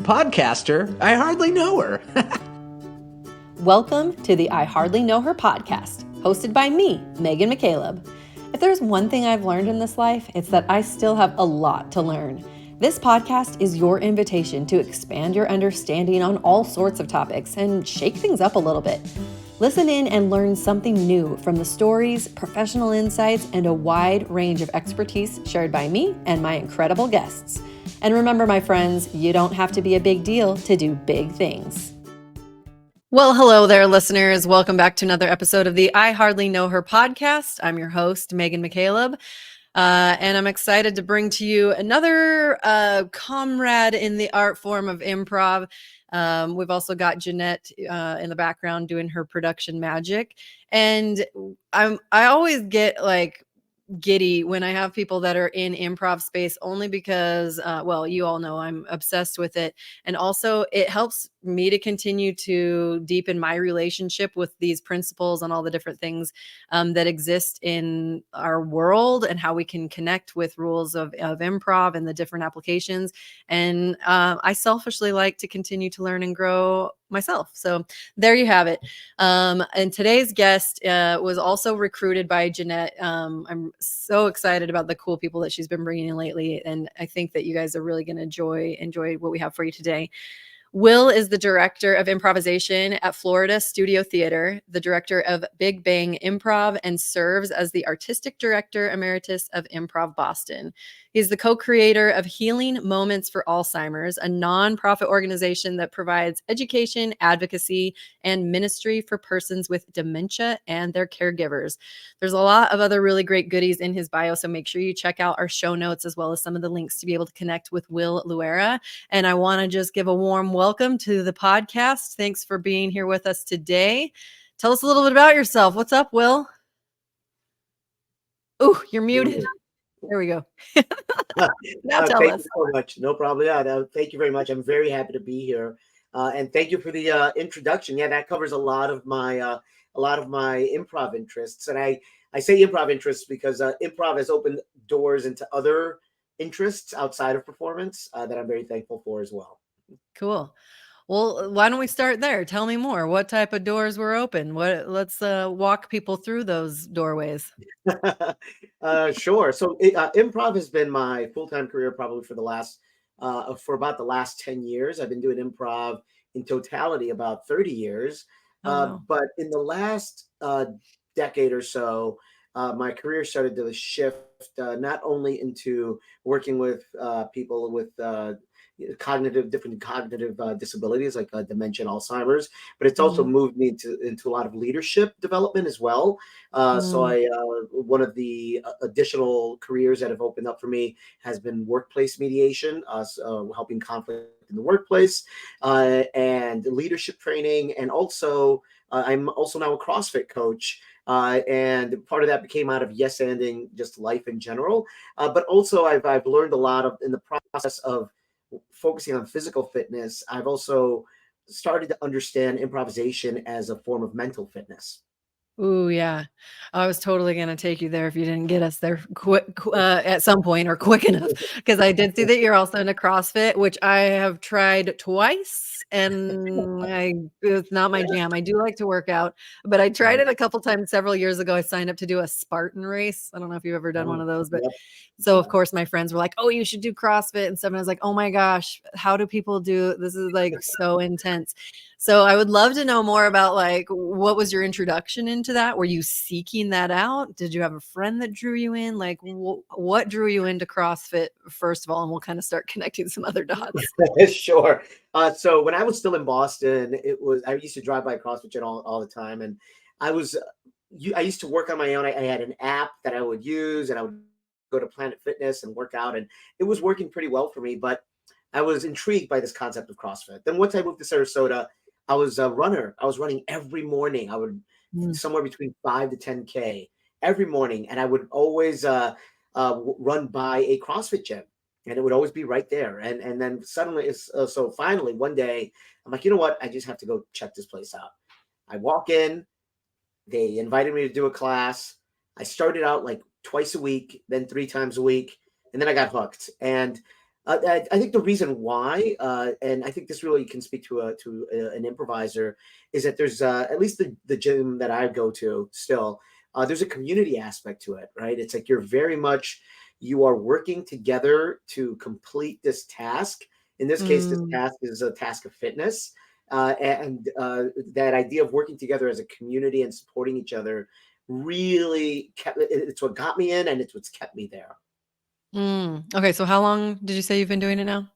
Podcaster? I hardly know her. Welcome to the I Hardly Know Her podcast, hosted by me, Megan McCaleb. If there's one thing I've learned in this life, it's that I still have a lot to learn. This podcast is your invitation to expand your understanding on all sorts of topics and shake things up a little bit. Listen in and learn something new from the stories, professional insights, and a wide range of expertise shared by me and my incredible guests. And remember, my friends, you don't have to be a big deal to do big things. Well, hello there, listeners. Welcome back to another episode of the I Hardly Know Her podcast. I'm your host, Megan McCaleb, and I'm excited to bring to you another comrade in the art form of improv. We've also got Jeanette in the background doing her production magic, and I always get like giddy when I have people that are in improv space, only because, well, you all know I'm obsessed with it. And also it helps me to continue to deepen my relationship with these principles and all the different things that exist in our world and how we can connect with rules of improv and the different applications. And I selfishly like to continue to learn and grow myself. So there you have it. And today's guest was also recruited by Jeanette. I'm so excited about the cool people that she's been bringing in lately. And I think that you guys are really going to enjoy what we have for you today. Will is the director of improvisation at Florida Studio Theater, the director of Big Bang Improv, and serves as the artistic director emeritus of ImprovBoston. He's the co-creator of Healing Moments for Alzheimer's, a nonprofit organization that provides education, advocacy, and ministry for persons with dementia and their caregivers. There's a lot of other really great goodies in his bio, so make sure you check out our show notes as well as some of the links to be able to connect with Will Luera. And I want to just give a warm welcome to the podcast. Thanks for being here with us today. Tell us a little bit about yourself. What's up, Will? Oh, you're muted. There we go. Now tell thank us. you so much. No problem. Yeah, thank you very much. I'm very happy to be here, and thank you for the introduction. Yeah, that covers a lot of my improv interests, and I say improv interests because improv has opened doors into other interests outside of performance that I'm very thankful for as well. Cool. Well, why don't we start there? Tell me more. What type of doors were open? Let's walk people through those doorways. Sure. So improv has been my full-time career probably for about the last 10 years. I've been doing improv in totality about 30 years. Wow. But in the last decade or so, my career started to shift not only into working with people with different cognitive disabilities like dementia and Alzheimer's, but it's also moved me into a lot of leadership development as well. So one of the additional careers that have opened up for me has been workplace mediation, helping conflict in the workplace, and leadership training, and also I'm also now a CrossFit coach. And part of that came out of yes-anding just life in general. But also I've learned a lot in the process of focusing on physical fitness. I've also started to understand improvisation as a form of mental fitness. Ooh, yeah. I was totally going to take you there if you didn't get us there quick at some point or quick enough, because I did see that you're also into CrossFit, which I have tried twice, and it's not my jam. I do like to work out, but I tried it a couple times several years ago. I signed up to do a Spartan race. I don't know if you've ever done one of those, but so of course my friends were like, "Oh, you should do CrossFit," and stuff. And I was like, "Oh my gosh, how do people do this? Is like so intense." So I would love to know more about like, what was your introduction into that? Were you seeking that out? Did you have a friend that drew you in? Like what drew you into CrossFit first of all? And we'll kind of start connecting some other dots. Sure. So when I was still in Boston, I used to drive by CrossFit Gym all the time. And I used to work on my own. I had an app that I would use, and I would go to Planet Fitness and work out. And it was working pretty well for me, but I was intrigued by this concept of CrossFit. Then once I moved to Sarasota, I was a runner. I was running every morning. I would somewhere between 5 to 10K every morning. And I would always run by a CrossFit gym, and it would always be right there. And then suddenly so finally one day I'm like, you know what? I just have to go check this place out. I walk in, they invited me to do a class. I started out like twice a week, then 3 times a week. And then I got hooked. And I think the reason why, and I think this really can speak to an improviser, is that there's at least the gym that I go to still. There's a community aspect to it, right? It's like you are working together to complete this task. In this case, this Mm. task is a task of fitness, and that idea of working together as a community and supporting each other really it's what got me in, and it's what's kept me there. Okay, so how long did you say you've been doing it now?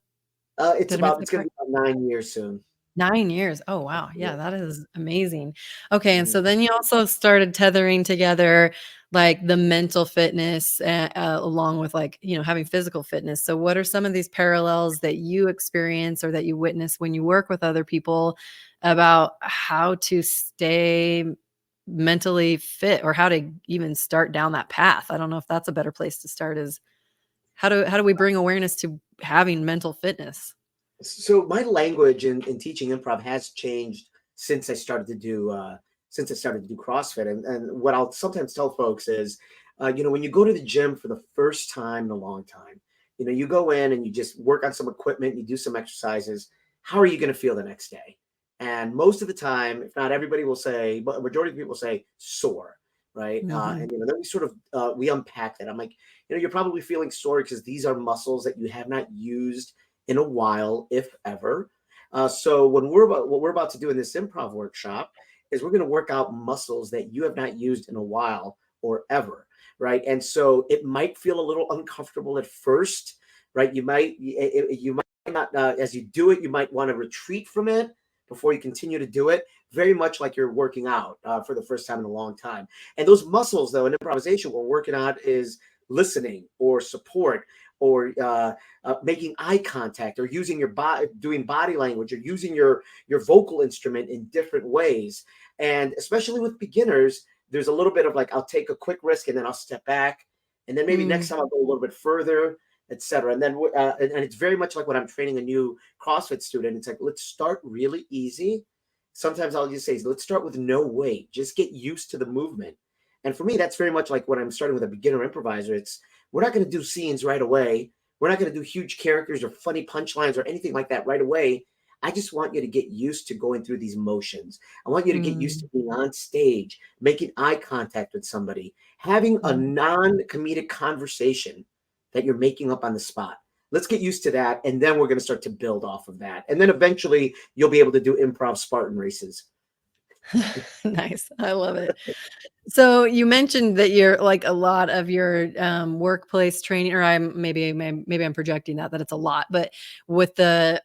Did I miss It's that going to part? be about 9 years soon. 9 years. Oh, wow. Yeah. Yeah, that is amazing. Okay, and Mhm. so then you also started tethering together, like, the mental fitness, along with, like, having physical fitness. So what are some of these parallels that you experience or that you witness when you work with other people about how to stay mentally fit or how to even start down that path? I don't know if that's a better place to start is how do we bring awareness to having mental fitness? So my language in teaching improv has changed since I started to do CrossFit. And what I'll sometimes tell folks is, when you go to the gym for the first time in a long time, you go in and you just work on some equipment, you do some exercises. How are you going to feel the next day? And most of the time, if not everybody will say, but a majority of people say sore, right? Mhm. And then we sort of we unpack that. I'm like, you're probably feeling sore because these are muscles that you have not used in a while, if ever. So what we're about to do in this improv workshop is we're going to work out muscles that you have not used in a while or ever, right? And so it might feel a little uncomfortable at first, right? You might not as you do it, you might want to retreat from it before you continue to do it. Very much like you're working out for the first time in a long time. And those muscles, though, in improvisation, we're working on is listening or support or making eye contact or using your body, doing body language, or using your vocal instrument in different ways. And especially with beginners, there's a little bit of like, I'll take a quick risk and then I'll step back, and then maybe next Mm. time I'll go a little bit further, etc. And then and it's very much like when I'm training a new CrossFit student. It's like, let's start really easy. Sometimes I'll just say, let's start with no weight, just get used to the movement. And for me, that's very much like when I'm starting with a beginner improviser. It's We're not going to do scenes right away. We're not going to do huge characters or funny punchlines or anything like that right away. I just want you to get used to going through these motions. I want you to get used to Mm. being on stage, making eye contact with somebody, having a Mhm. non-comedic conversation that you're making up on the spot. Let's get used to that. And then we're going to start to build off of that. And then eventually you'll be able to do improv Spartan races. Nice. I love it. So you mentioned that you're like a lot of your workplace training, or maybe I'm projecting that it's a lot, but with the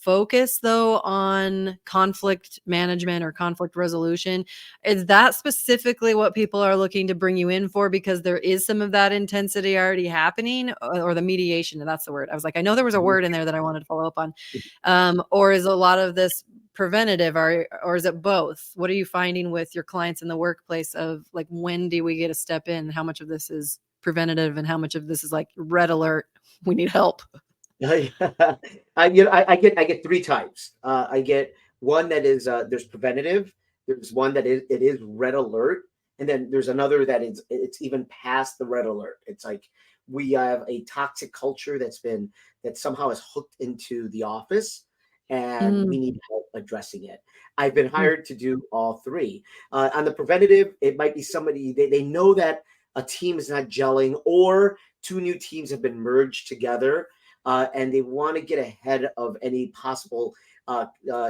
focus though on conflict management or conflict resolution, is that specifically what people are looking to bring you in for because there is some of that intensity already happening, or the mediation? And that's the word. I was like, I know there was a word in there that I wanted to follow up on, or is a lot of this preventative or is it both? What are you finding with your clients in the workplace of like when do we get a step in? How much of this is preventative and how much of this is like red alert? We need help. I get three types. I get one that is there's preventative. There's one that it is red alert, and then there's another that it's even past the red alert. It's like we have a toxic culture that somehow is hooked into the office, and Mm, we need help addressing it. I've been mm, hired to do all three. On the preventative, it might be somebody they know that a team is not gelling, or two new teams have been merged together, and they want to get ahead of any possible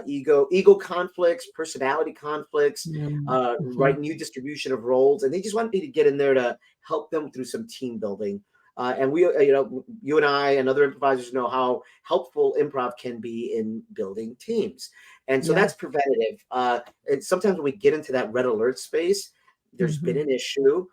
ego conflicts, personality conflicts, mm, right, mhm. new distribution of roles, and they just want me to get in there to help them through some team building. And you and I and other improvisers know how helpful improv can be in building teams. And so Yeah. that's preventative. And sometimes when we get into that red alert space, there's been Mhm. an issue.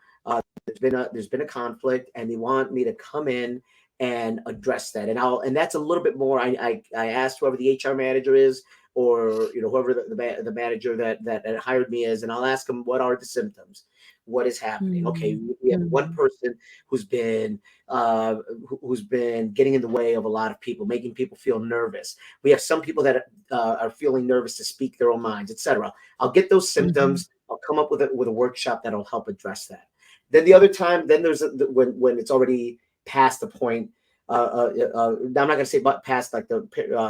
There's been a conflict, and they want me to come in and address that. And that's a little bit more. I asked whoever the HR manager is, or whoever the manager that hired me is, and I'll ask them, what are the symptoms, what is happening. Okay, Mm, we have one mhm. person who's been uh, who's been getting in the way of a lot of people, making people feel nervous. We have some people that are feeling nervous to speak their own minds, etc. I'll get those Mhm. symptoms. I'll come up with a workshop that'll help address that. Then the other time, then there's when it's already past the point. I'm not going to say but past like the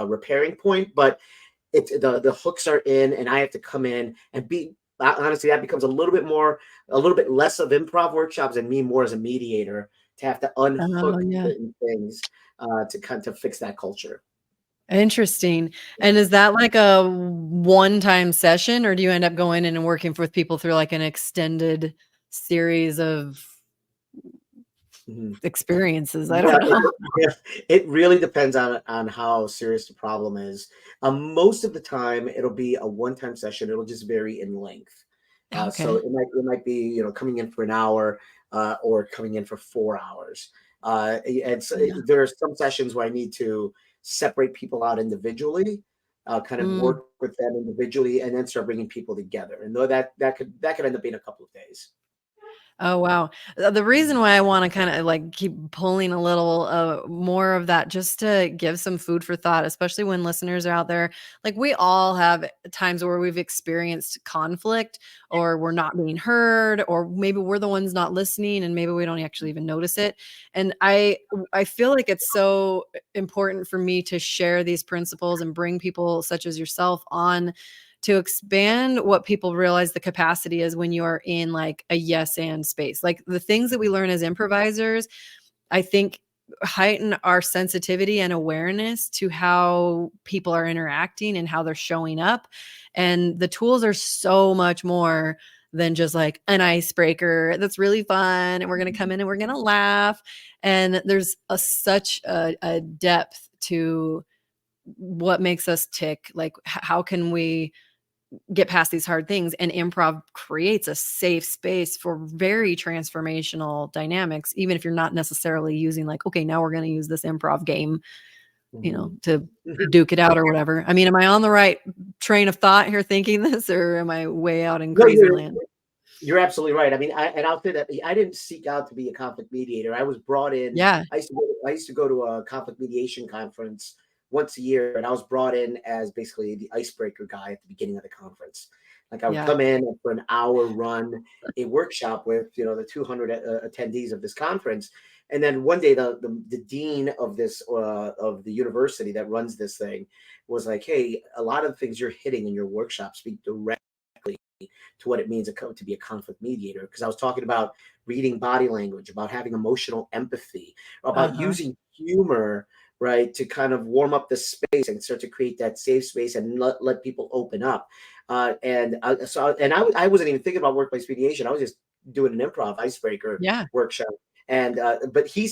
repairing point, but the hooks are in, and I have to come in and be honestly, that becomes a little bit less of improv workshops and me more as a mediator to have to Oh, unhook yeah. certain things to fix that culture. Interesting. And is that like a one-time session, or do you end up going in and working with people through like an extended series of Mhm. experiences? I Yeah, don't know. it really depends on how serious the problem is. Most of the time, it'll be a one-time session. It'll just vary in length. So Okay. it might be coming in for an hour or coming in for 4 hours. And so Yeah. there are some sessions where I need to separate people out individually, kind of Mm. work with them individually, and then start bringing people together. And though that could end up being a couple of days. Oh, wow. The reason why I wanna kinda, like, keep pulling a little, more of that just to give some food for thought, especially when listeners are out there. Like, we all have times where we've experienced conflict, or we're not being heard, or maybe we're the ones not listening, and maybe we don't actually even notice it. And I feel like it's so important for me to share these principles and bring people such as yourself on to expand what people realize the capacity is when you are in like a yes and space. Like the things that we learn as improvisers, I think heighten our sensitivity and awareness to how people are interacting and how they're showing up. And the tools are so much more than just like an icebreaker that's really fun and we're going to come in and we're going to laugh. And there's such a depth to what makes us tick. Like how can we get past these hard things, and improv creates a safe space for very transformational dynamics, even if you're not necessarily using like, okay, now we're going to use this improv game, Mhm. to duke it out or whatever. I mean, am I on the right train of thought here thinking this, or am I way out in No, crazy land? you're absolutely right. I mean, I'll say that I didn't seek out to be a conflict mediator. I was brought in. Yeah. I used to go to a conflict mediation conference once a year, and I was brought in as basically the icebreaker guy at the beginning of the conference. Like I would Yeah. come in and for an hour run a workshop with the 200 attendees of this conference, and then one day the dean of this of the university that runs this thing was like, "Hey, a lot of the things you're hitting in your workshop speak directly to what it means to be a conflict mediator." Because I was talking about reading body language, about having emotional empathy, about Uh-huh. using humor, right, to kind of warm up the space and start to create that safe space and let people open up. I wasn't even thinking about workplace mediation. I was just doing an improv icebreaker Yeah. workshop. But he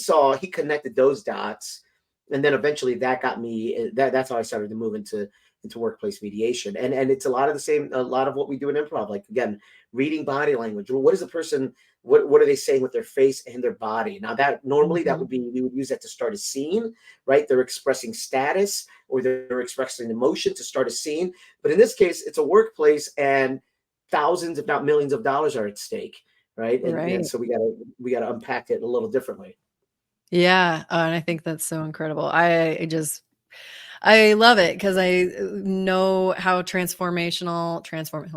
connected those dots, and then eventually that got me. That's how I started to move into workplace mediation. And it's a lot of what we do in improv. Like again, reading body language. Well, what is the person, what are they saying with their face and their body? Now that normally that Mhm. would be, we would use that to start a scene, right? They're expressing status or they're expressing emotion to start a scene. But in this case, it's a workplace and thousands, if not millions of dollars are at stake. Right. And Right. so we gotta unpack it a little differently. Yeah. And I think that's so incredible. I love it because I know how let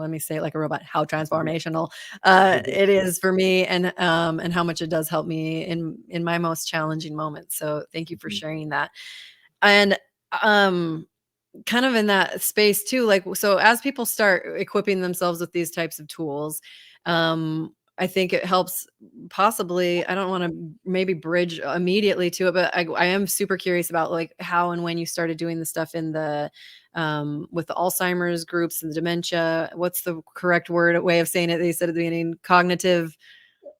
me say it like a robot, how transformational, it is for me, and how much it does help me in my most challenging moments. So thank you for sharing that. And, um, kind of in that space too, like, so as people start equipping themselves with these types of tools, I think it helps possibly, I don't want to maybe bridge immediately to it, but I am super curious about like how and when you started doing the stuff in the with the Alzheimer's groups and the dementia. What's the correct way of saying it? They said at the beginning, cognitive.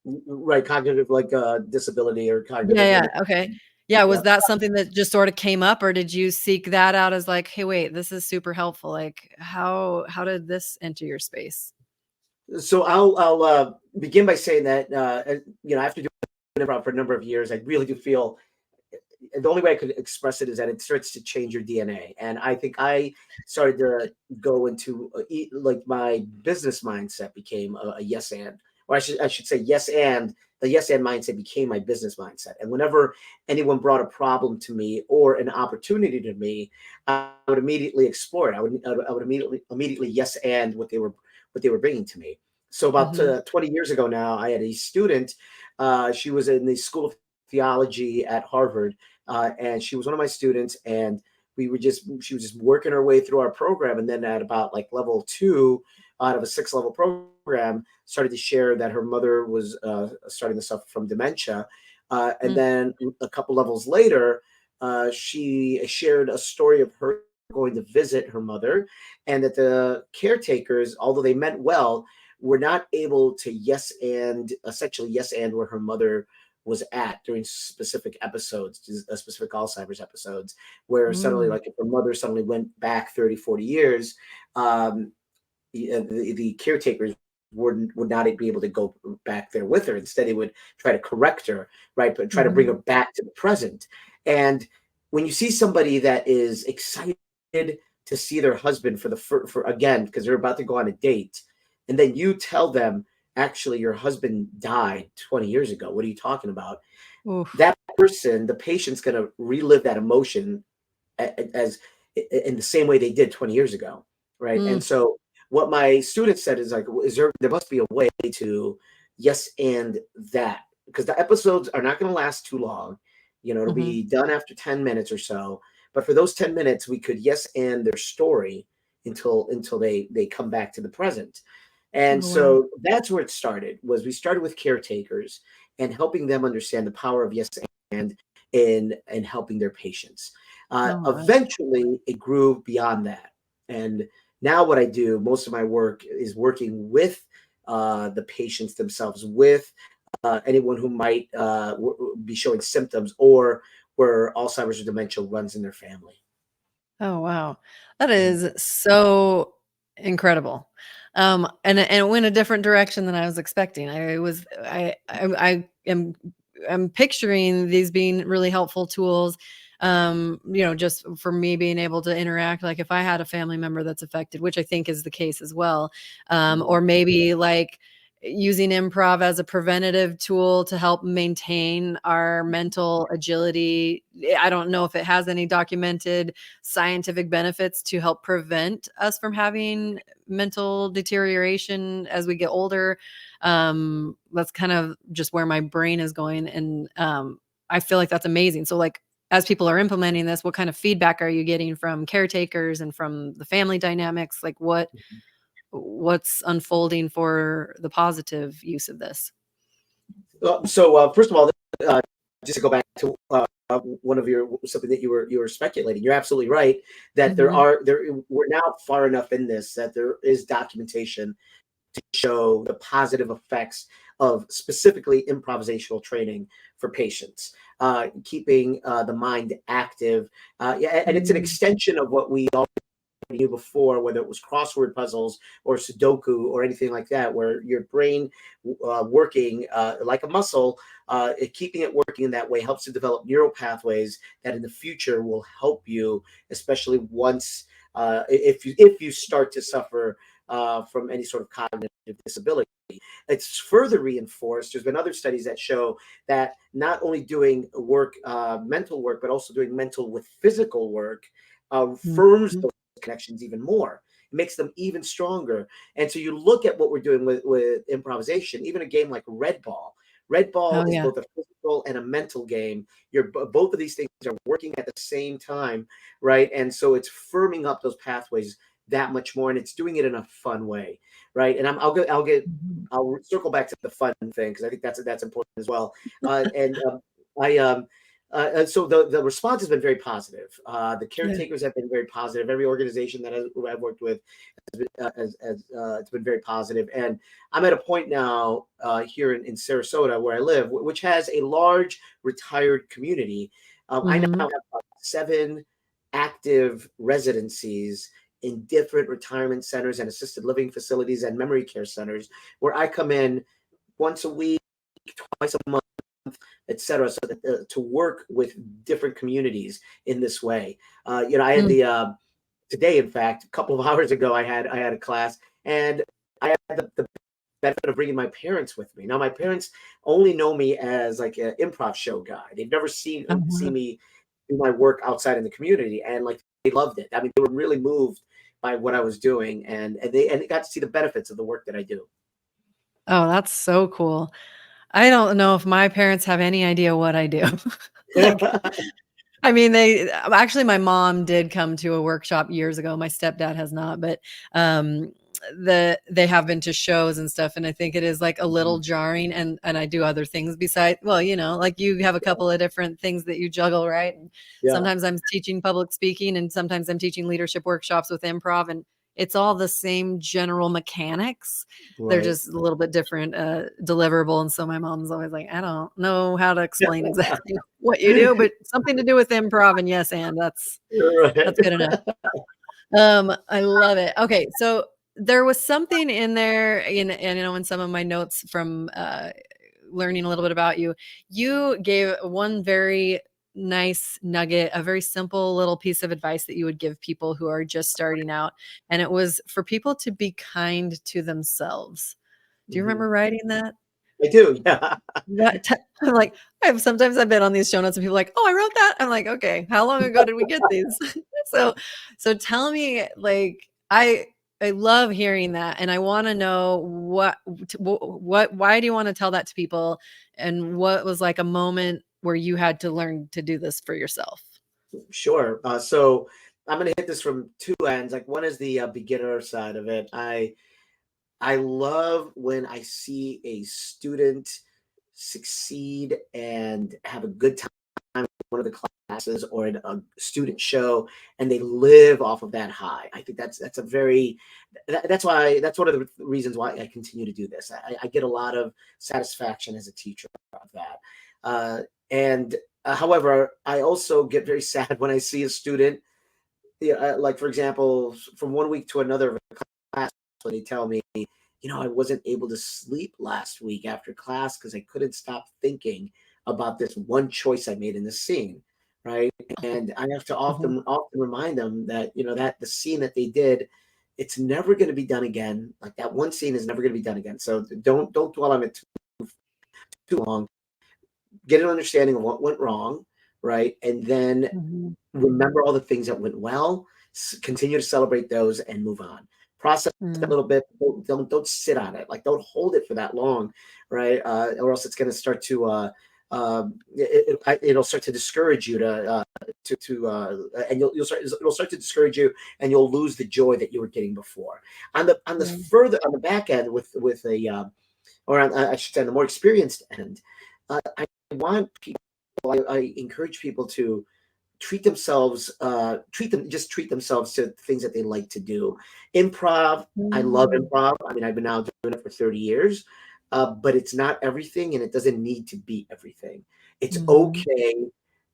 Right. Cognitive, like disability or Yeah, cognitive yeah, limitation. okay. Yeah, was Yeah. that something that just sort of came up, or did you seek that out as like, "Hey, wait, this is super helpful." Like, how did this enter your space? So I'll begin by saying that after doing improv for a number of years, I really do feel the only way I could express it is that it starts to change your DNA. And I think I started to go into like my business mindset became a yes and, or I should say yes and. The yes and mindset became my business mindset. And whenever anyone brought a problem to me or an opportunity to me, I would immediately explore it. I would immediately yes and what they were bringing to me. So about Mhm. 20 years ago now, I had a student. She was in the School of Theology at Harvard. and she was one of my students, and she was just working her way through our program. And then at about like level 2 out of a 6-level program, started to share that her mother was starting to suffer from dementia. And then a couple levels later, she shared a story of her going to visit her mother, and that the caretakers, although they meant well, were not able to essentially yes and where her mother was at during specific episodes, specific Alzheimer's episodes, where suddenly, like if her mother suddenly went back 30, 40 years, the caretakers would not be able to go back there with her. Instead, they would try to correct her, right? But try to bring her back to the present. And when you see somebody that is excited to see their husband for again, because they're about to go on a date, and then you tell them, actually, your husband died 20 years ago. What are you talking about? Oof. That person, the patient's going to relive that emotion as in the same way they did 20 years ago, right? And so what my students said is like, there must be a way to yes and that, because the episodes are not going to last too long. It'll be done after 10 minutes or so. But for those 10 minutes, we could yes and their story until they come back to the present. And so that's where it started. We started with caretakers and helping them understand the power of yes and in helping their patients. Eventually, it grew beyond that. And now what I do, most of my work is working with the patients themselves, with anyone who might be showing symptoms or where Alzheimer's or dementia runs in their family. Oh, wow. That is so incredible. And it went a different direction than I was expecting. I'm picturing these being really helpful tools. Just for me being able to interact, like if I had a family member that's affected, which I think is the case as well. Or maybe like using improv as a preventative tool to help maintain our mental agility. I don't know if it has any documented scientific benefits to help prevent us from having mental deterioration as we get older. That's kind of just where my brain is going. And I feel like that's amazing. So like, as people are implementing this, what kind of feedback are you getting from caretakers and from the family dynamics? Like what's unfolding for the positive use of this? So first of all, just to go back to something that you were speculating, you're absolutely right that we're now far enough in this that there is documentation to show the positive effects of specifically improvisational training for patients, keeping the mind active. And it's an extension of what we already knew before, whether it was crossword puzzles or Sudoku or anything like that, where your brain working like a muscle, keeping it working in that way helps to develop neural pathways that in the future will help you, especially once if you start to suffer from any sort of cognitive disability. It's further reinforced. There's been other studies that show that not only doing work, mental work, but also doing mental with physical work firms those connections even more. It makes them even stronger. And so you look at what we're doing with improvisation, even a game like Red Ball. Red Ball is both a physical and a mental game. Both of these things are working at the same time, right? And so it's firming up those pathways that much more, and it's doing it in a fun way, right? And I'll circle back to the fun thing because I think that's important as well. So the response has been very positive. The caretakers have been very positive. Every organization that I've worked with it's been very positive. And I'm at a point now here in Sarasota where I live, which has a large retired community. I now have 7 active residencies in different retirement centers and assisted living facilities and memory care centers, where I come in once a week, twice a month, etc. So that, to work with different communities in this way. I had today, in fact, a couple of hours ago, I had a class, and I had the benefit of bringing my parents with me. Now, my parents only know me as like an improv show guy. They've never seen me do my work outside in the community, and like they loved it. I mean, they were really moved by what I was doing, and they got to see the benefits of the work that I do. Oh, that's so cool. I don't know if my parents have any idea what I do. Like, I mean, my mom did come to a workshop years ago. My stepdad has not, but they have been to shows and stuff. And I think it is like a little jarring. And I do other things besides, well, like you have a couple of different things that you juggle, right? And Yeah. sometimes I'm teaching public speaking and sometimes I'm teaching leadership workshops with improv, and it's all the same general mechanics. They're Right. just a little bit different deliverable. And so my mom's always like, I don't know how to explain exactly what you do, but something to do with improv and yes, and that's Right. good enough. I love it. Okay, so there was something in there in some of my notes from learning a little bit about you. You gave one very nice nugget, a very simple little piece of advice that you would give people who are just starting out, and it was for people to be kind to themselves. Do you remember writing that? I do. Yeah. I'm like, sometimes I've been on these show notes and people are like, oh, I wrote that. I'm like, okay, how long ago did we get these? so tell me, like, I love hearing that, and I want to know why do you want to tell that to people, and what was like a moment where you had to learn to do this for yourself? Sure. So I'm going to hit this from two ends. Like, one is the beginner side of it. I love when I see a student succeed and have a good time in one of the classes or in a student show, and they live off of that high. I think that's a very that's one of the reasons why I continue to do this. I get a lot of satisfaction as a teacher of that. And however, I also get very sad when I see a student, like for example, from one week to another class, when they tell me, I wasn't able to sleep last week after class because I couldn't stop thinking about this one choice I made in the scene, right? And I have to often remind them that that the scene that they did, it's never going to be done again. Like, that one scene is never going to be done again. So don't dwell on it too long. Get an understanding of what went wrong, right? And then remember all the things that went well. Continue to celebrate those and move on. Process a little bit. Don't sit on it. Like, don't hold it for that long, right? Or else it's going to start to it'll start to discourage you and it'll start to discourage you, and you'll lose the joy that you were getting before. On the back end with a or on, I should say, on the more experienced end, I want people. I encourage people to treat themselves to things that they like to do. Improv, I love improv. I mean, I've been now doing it for 30 years, but it's not everything, and it doesn't need to be everything. It's okay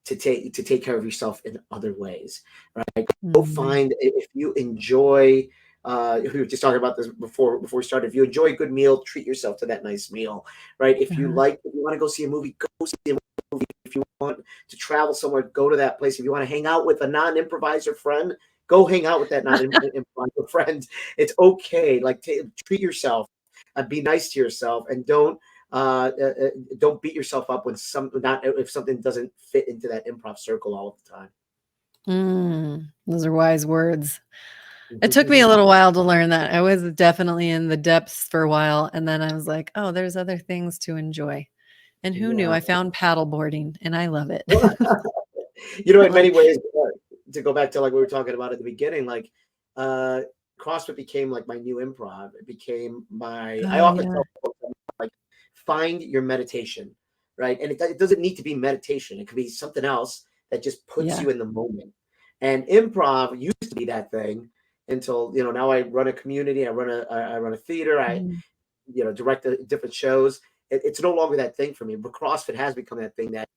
to take care of yourself in other ways, right? Go find, if you enjoy, we were just talking about this before we started. If you enjoy a good meal, treat yourself to that nice meal, right? If you want to go see a movie, go see a movie. If you want to travel somewhere, go to that place. If you want to hang out with a non-improviser friend, go hang out with that non-improviser friend. It's okay. Like, treat yourself, be nice to yourself, and don't beat yourself up when if something doesn't fit into that improv circle all of the time. Those are wise words. It took me a little while to learn that. I was definitely in the depths for a while, and then I was like, oh, there's other things to enjoy. And who knew? I found paddleboarding, and I love it. In many ways, to go back to like we were talking about at the beginning, like CrossFit became like my new improv. It became my. I often tell people, like, find your meditation, right? And it doesn't need to be meditation. It could be something else that just puts you in the moment. And improv used to be that thing until now I run a community. I run a theater. I direct different shows. It's no longer that thing for me, but CrossFit has become that thing that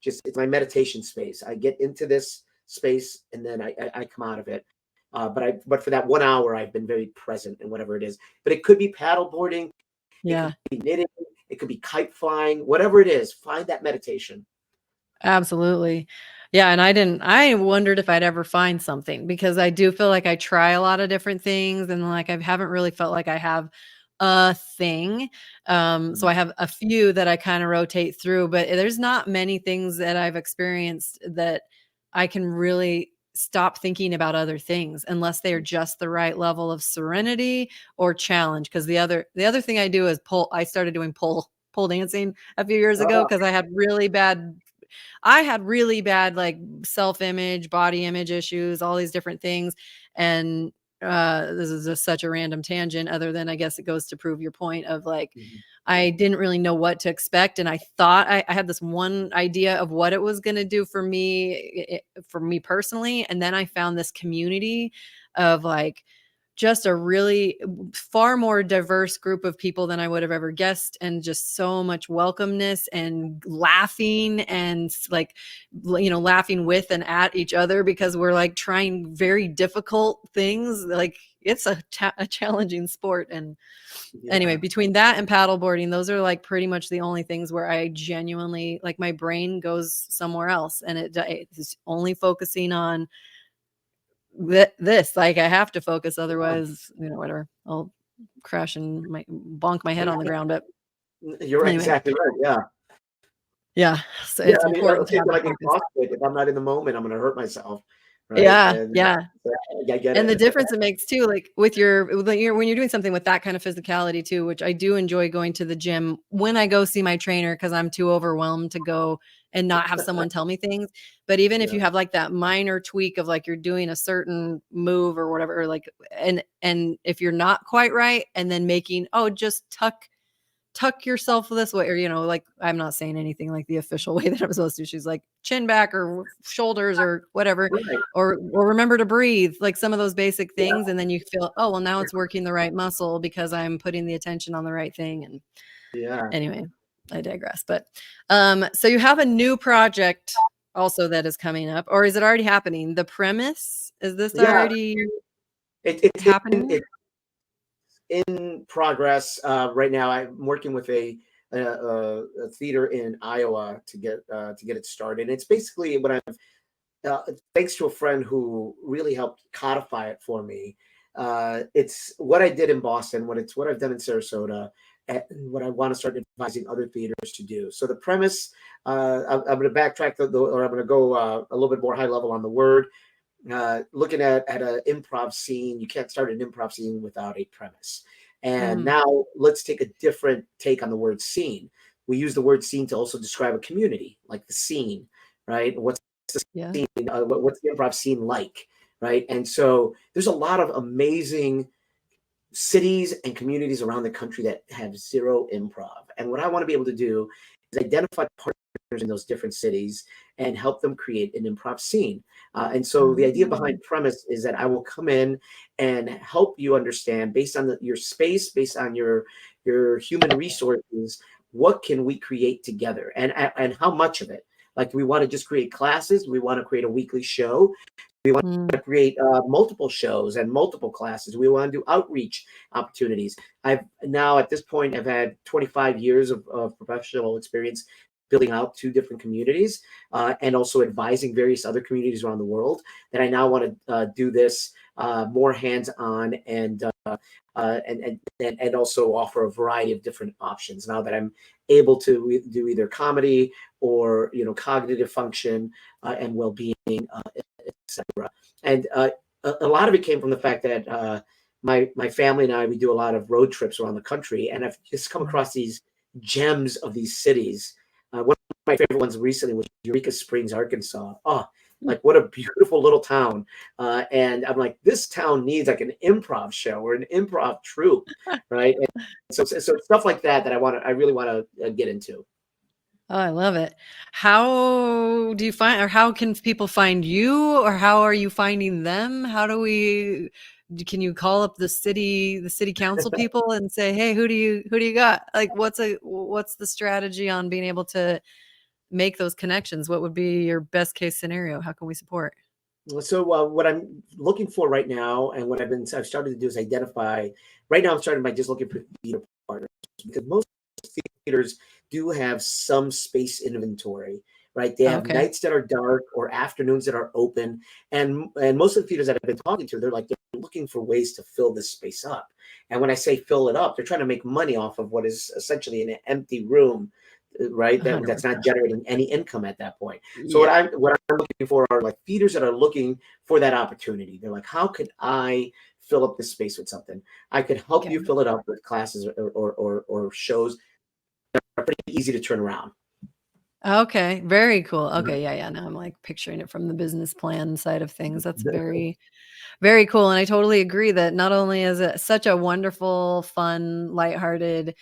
it's my meditation space. I get into this space and then I come out of it. But for that 1 hour, I've been very present in whatever it is. But it could be paddleboarding, it could be knitting, it could be kite flying, whatever it is. Find that meditation. Absolutely. Yeah. And I wondered if I'd ever find something, because I do feel like I try a lot of different things, and like I haven't really felt like I have a thing. So I have a few that I kind of rotate through, but there's not many things that I've experienced that I can really stop thinking about other things unless they are just the right level of serenity or challenge. Because the other thing I do is I started doing pole dancing a few years ago because I had really bad I had really bad like self-image, body image issues, all these different things. And this is just such a random tangent, other than I guess it goes to prove your point of like, I didn't really know what to expect. And I thought I had this one idea of what it was going to do for me personally. And then I found this community of like, just a really far more diverse group of people than I would have ever guessed, and just so much welcomeness and laughing and like, laughing with and at each other because we're like trying very difficult things. Like it's a challenging sport. And anyway, between that and paddleboarding, those are like pretty much the only things where I genuinely like my brain goes somewhere else, and it's only focusing on this. Like I have to focus, otherwise, whatever, I'll crash and bonk my head on the ground. But You're anyway. exactly right. Yeah. So it's important to have like in CrossFit, if I'm not in the moment, I'm going to hurt myself. Right? Yeah. And, yeah. I get And it. the difference it makes too, like when you're doing something with that kind of physicality too, which I do enjoy going to the gym when I go see my trainer, because I'm too overwhelmed to go and not have someone tell me things. But even if you have like that minor tweak of like you're doing a certain move or whatever, or like, and if you're not quite right, and then making, just tuck yourself this way, or like I'm not saying anything like the official way that I'm supposed to. She's like chin back or shoulders or whatever, Right. or remember to breathe, like some of those basic things. And then you feel, oh, well, now it's working the right muscle because I'm putting the attention on the right thing. And anyway, I digress. But so you have a new project also that is coming up, or is it already happening? The premise, is this already it's happening? It's in progress right now. I'm working with a theater in Iowa to get it started. It's basically what I've thanks to a friend who really helped codify it for me. It's what I did in Boston, what I've done in Sarasota, and what I want to start advising other theaters to do. So the premise, I'm going to backtrack, or I'm going to go a little bit more high level on the word. Looking at an improv scene, you can't start an improv scene without a premise. And now let's take a different take on the word scene. We use the word scene to also describe a community, like the scene, right? What's the scene? What's the improv scene like, right? And so there's a lot of amazing cities and communities around the country that have zero improv. And what I want to be able to do is identify partners in those different cities and help them create an improv scene. And so the idea behind premise is that I will come in and help you understand, based on your space, based on your human resources, what can we create together, and how much of it. Like, do we want to just create classes? Do we want to create a weekly show? We want to create multiple shows and multiple classes. We want to do outreach opportunities. I've now, at this point, I've had 25 years of professional experience building out 2 different communities and also advising various other communities around the world, that I now want to do this more hands-on and also offer a variety of different options now that I'm able to do either comedy or cognitive function and well-being, etc. And a lot of it came from the fact that my family and I, we do a lot of road trips around the country, and I've just come across these gems of these cities. One of my favorite ones recently was Eureka Springs, Arkansas. Oh, like what a beautiful little town. And I'm like, this town needs like an improv show or an improv troupe, right? And so stuff like that I really want to get into. Oh, I love it. How do you find, or how can people find you, or how are you finding them? Can you call up the city council people and say, hey, who do you got? Like, what's the strategy on being able to make those connections? What would be your best case scenario? How can we support? So what I'm looking for right now, and what I've started to do, is identify. Right now, I'm starting by just looking for theater partners, because most theaters do have some space inventory, right? They have nights that are dark or afternoons that are open, and most of the theaters that I've been talking to, they're looking for ways to fill this space up. And when I say fill it up, they're trying to make money off of what is essentially an empty room, right? That's not generating any income at that point. So what I'm looking for are like theaters that are looking for that opportunity. They're like, how could I fill up this space with something? I could help you fill it up with classes or shows that are pretty easy to turn around. Okay, very cool. Okay, yeah, yeah. Now I'm like picturing it from the business plan side of things. That's very, very cool. And I totally agree that not only is it such a wonderful, fun, lighthearted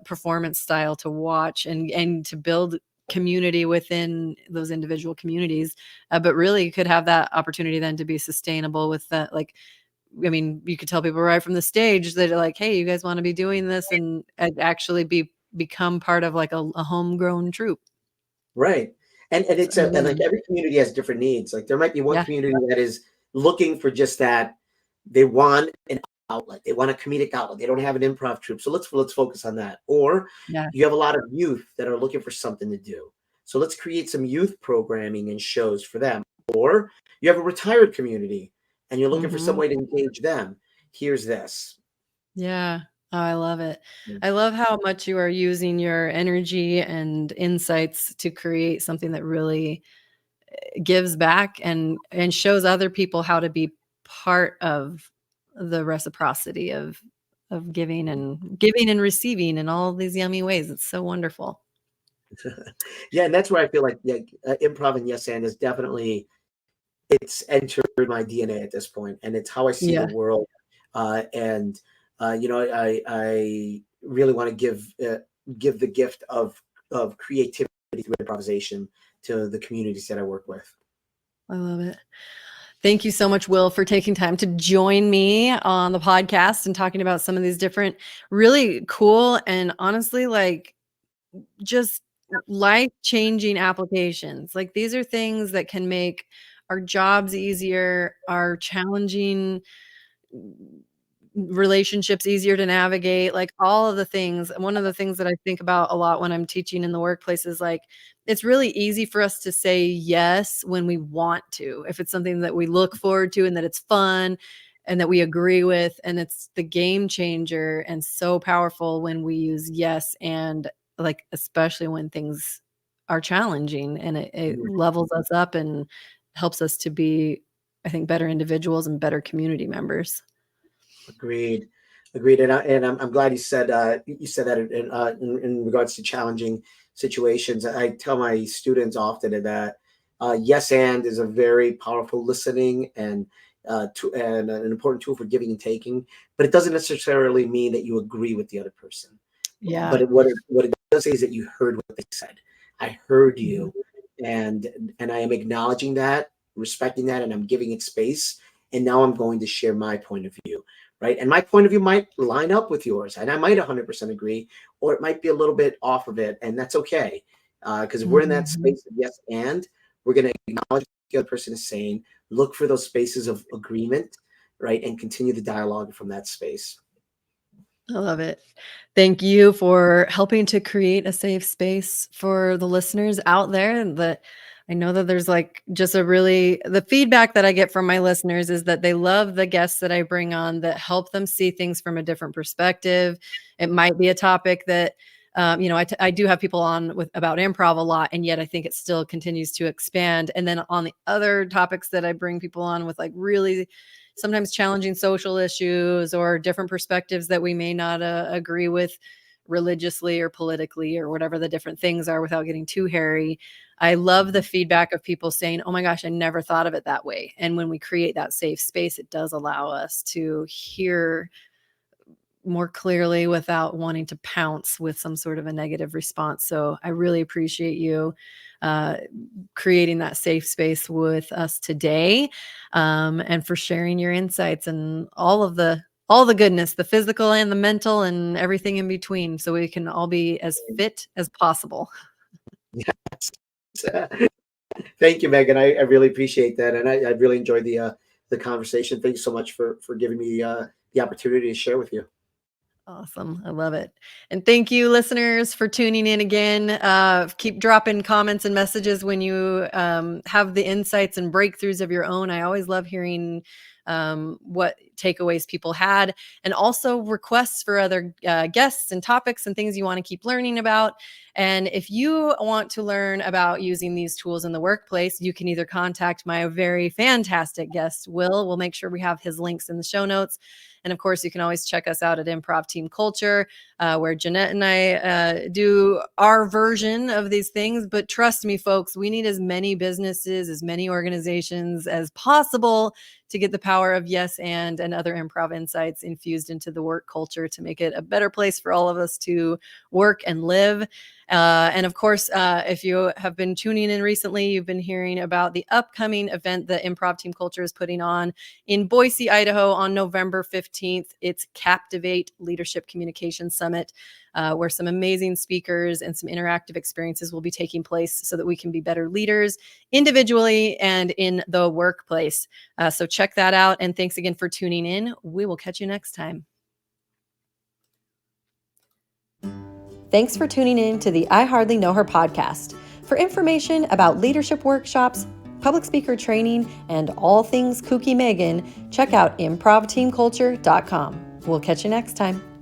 performance style to watch and to build community within those individual communities, but really you could have that opportunity then to be sustainable with that. Like, I mean, you could tell people right from the stage that are like, hey, you guys want to be doing this and actually become part of like a homegrown troupe. Right. And So it's I a, and love like it. every community has different needs. Like there might be one Yeah. community that is looking for just that. They want an outlet. They want a comedic outlet. They don't have an improv troupe. So let's focus on that. Or Yeah. you have a lot of youth that are looking for something to do. So let's create some youth programming and shows for them. Or you have a retired community and you're looking for some Mhm. way to engage them. Here's this. Yeah. Oh, I love it. Mm. I love how much you are using your energy and insights to create something that really gives back and shows other people how to be part of the reciprocity of giving and receiving in all these yummy ways. It's so wonderful. Yeah, and that's where I feel like improv and yes and is definitely it's entered my DNA at this point, and it's how I see the Yeah. world. And I really want to give the gift of creativity through improvisation to the communities that I work with. I love it. Thank you so much, Will, for taking time to join me on the podcast and talking about some of these different really cool and honestly like just life-changing applications. Like these are things that can make our jobs easier, our challenging relationships easier to navigate, like all of the things. One of the things that I think about a lot when I'm teaching in the workplace is like it's really easy for us to say yes when we want to. If it's something that we look forward to and that it's fun and that we agree with, and it's the game changer and so powerful when we use yes and like especially when things are challenging and it Mm, levels us up and helps us to be, I think, better individuals and better community members. agreed, agreed. And I'm glad you said that in regards to challenging situations. I tell my students often that yes and is a very powerful listening and an important tool for giving and taking, but it doesn't necessarily mean that you agree with the other person. Yeah. But what it does say is that you heard what they said. I heard Mhm. you, and I am acknowledging that, respecting that, and I'm giving it space. And now I'm going to share my point of view, right? And my point of view might line up with yours, and I might 100% agree, or it might be a little bit off of it, and that's okay. Because if we're in that Mhm. space of yes, and we're going to acknowledge what the other person is saying, look for those spaces of agreement, right, and continue the dialogue from that space. I love it. Thank you for helping to create a safe space for the listeners out there. And that I know that there's like just a really the feedback that I get from my listeners is that they love the guests that I bring on that help them see things from a different perspective. It might be a topic that I do have people on with about improv a lot, and yet I think it still continues to expand. And then on the other topics that I bring people on with like really sometimes challenging social issues or different perspectives that we may not agree with religiously or politically or whatever the different things are without getting too hairy. I love the feedback of people saying, "Oh my gosh, I never thought of it that way." And when we create that safe space, it does allow us to hear more clearly without wanting to pounce with some sort of a negative response. So I really appreciate you uh, creating that safe space with us today, and for sharing your insights and all the goodness, the physical and the mental and everything in between, so we can all be as fit as possible. Thank you, Megan. I really appreciate that, and I really enjoyed the conversation. Thank you so much for giving me the opportunity to share with you. Awesome. I love it. And thank you, listeners, for tuning in again. Keep dropping comments and messages when you have the insights and breakthroughs of your own. I always love hearing what takeaways people had, and also requests for other guests and topics and things you want to keep learning about. And if you want to learn about using these tools in the workplace, you can either contact my very fantastic guest, Will. We'll make sure we have his links in the show notes. And of course, you can always check us out at Improv Team Culture, where Jeanette and I do our version of these things. But trust me, folks, we need as many businesses, as many organizations as possible to get the power of yes and other improv insights infused into the work culture to make it a better place for all of us to work and live. And of course, if you have been tuning in recently, you've been hearing about the upcoming event that Improv Team Culture is putting on in Boise, Idaho on November 15th. It's Captivate Leadership Communication Summit, where some amazing speakers and some interactive experiences will be taking place so that we can be better leaders individually and in the workplace. So check that out. And thanks again for tuning in. We will catch you next time. Thanks for tuning in to the I Hardly Know Her podcast. For information about leadership workshops, public speaker training, and all things kooky Megan, check out improvteamculture.com. We'll catch you next time.